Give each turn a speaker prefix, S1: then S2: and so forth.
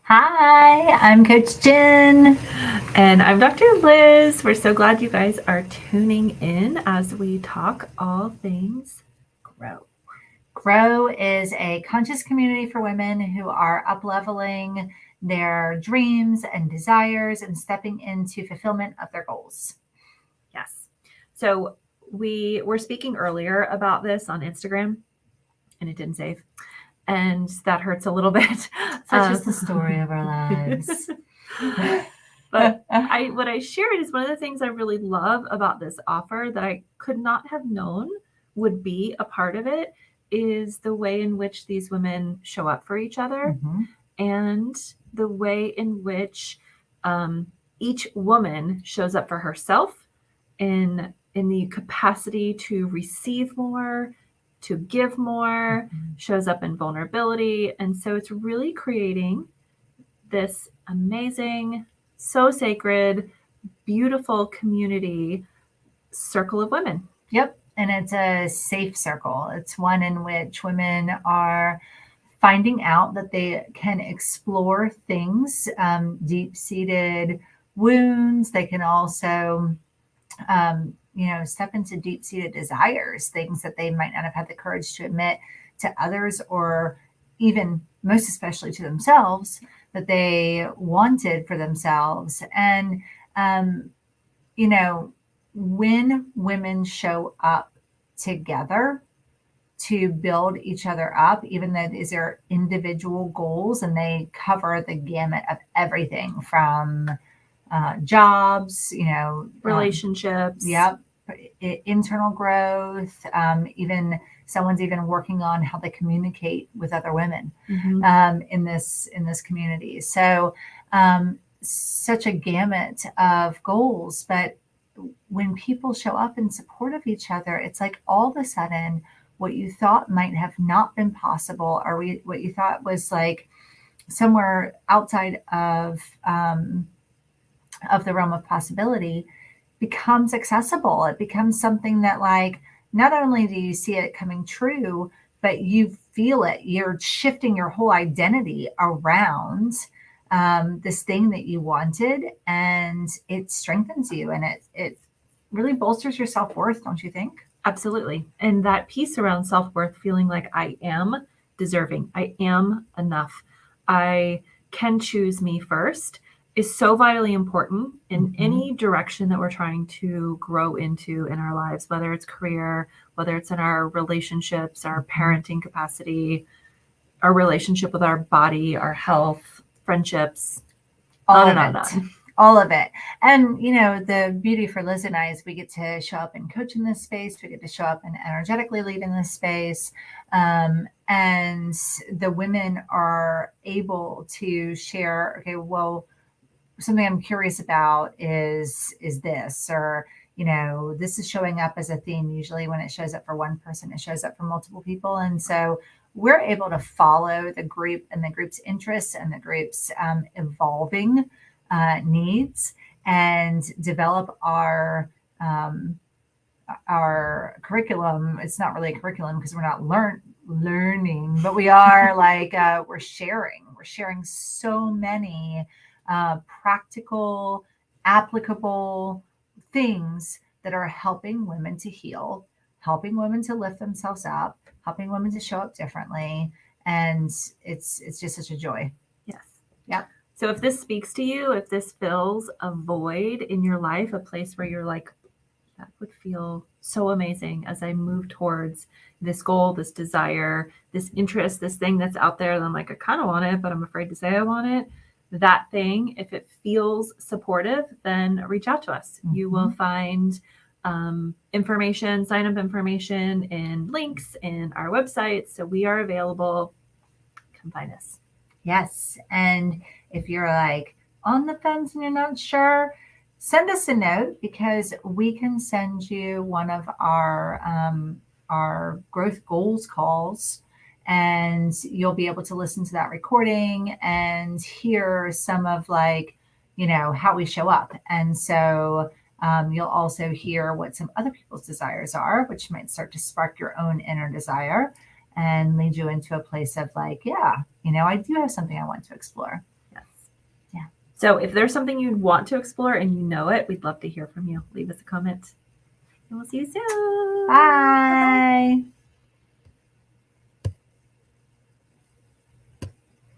S1: Hi, I'm Coach Jen.
S2: And I'm Dr. Liz. We're so glad you guys are tuning in as we talk all things grow.
S1: Grow is a conscious community for women who are upleveling their dreams and desires and stepping into fulfillment of their goals.
S2: Yes. So we were speaking earlier about this on Instagram and it didn't save. And that hurts a little bit.
S1: Such is the story of our lives.
S2: But what I shared is one of the things I really love about this offer that I could not have known would be a part of it is the way in which these women show up for each other and the way in which each woman shows up for herself in the capacity to receive more, to give more, shows up in vulnerability. And so it's really creating this amazing, so sacred, beautiful community circle of women.
S1: Yep. And it's a safe circle. It's one in which women are finding out that they can explore things, deep-seated wounds. They can also, step into deep-seated desires, things that they might not have had the courage to admit to others or even most especially to themselves that they wanted for themselves. And, when women show up together to build each other up, even though these are individual goals and they cover the gamut of everything from jobs,
S2: relationships.
S1: Yep. Internal growth, even someone's even working on how they communicate with other women in this community. So such a gamut of goals, but when people show up in support of each other, it's like all of a sudden what you thought might have not been possible or what you thought was like somewhere outside of the realm of possibility becomes accessible. It becomes something that like not only do you see it coming true, but you feel it. You're shifting your whole identity around this thing that you wanted, and it strengthens you, and it really bolsters your self-worth, don't you think?
S2: Absolutely. And that piece around self-worth, feeling like I am deserving, I am enough, I can choose me first, is so vitally important in any direction that we're trying to grow into in our lives, whether it's career, whether it's in our relationships, our parenting capacity, our relationship with our body, our health, friendships,
S1: all of it. All of it. And, the beauty for Liz and I is we get to show up and coach in this space. We get to show up and energetically lead in this space. And the women are able to share, okay, well, something I'm curious about is this, or, this is showing up as a theme. Usually when it shows up for one person, it shows up for multiple people. And so we're able to follow the group and the group's interests and the group's evolving needs and develop our curriculum. It's not really a curriculum because we're not learning, but we are like we're sharing so many practical, applicable things that are helping women to heal, helping women to lift themselves up, helping women to show up differently, and it's just such a joy.
S2: Yes.
S1: Yeah.
S2: So if this speaks to you, if this fills a void in your life, a place where you're like, that would feel so amazing as I move towards this goal, this desire, this interest, this thing that's out there that I'm like, I kind of want it, but I'm afraid to say I want it. That thing, if it feels supportive, then reach out to us. You will find information, sign up information, and links in our website. So we are available. Come find us.
S1: Yes. And if you're like on the fence and you're not sure, send us a note because we can send you one of our growth goals calls, and you'll be able to listen to that recording and hear some of like, how we show up. And so you'll also hear what some other people's desires are, which might start to spark your own inner desire and lead you into a place of like, yeah, I do have something I want to explore.
S2: Yes. So if there's something you'd want to explore and you know it, we'd love to hear from you. Leave us a comment. And we'll see you soon.
S1: Bye. Bye-bye.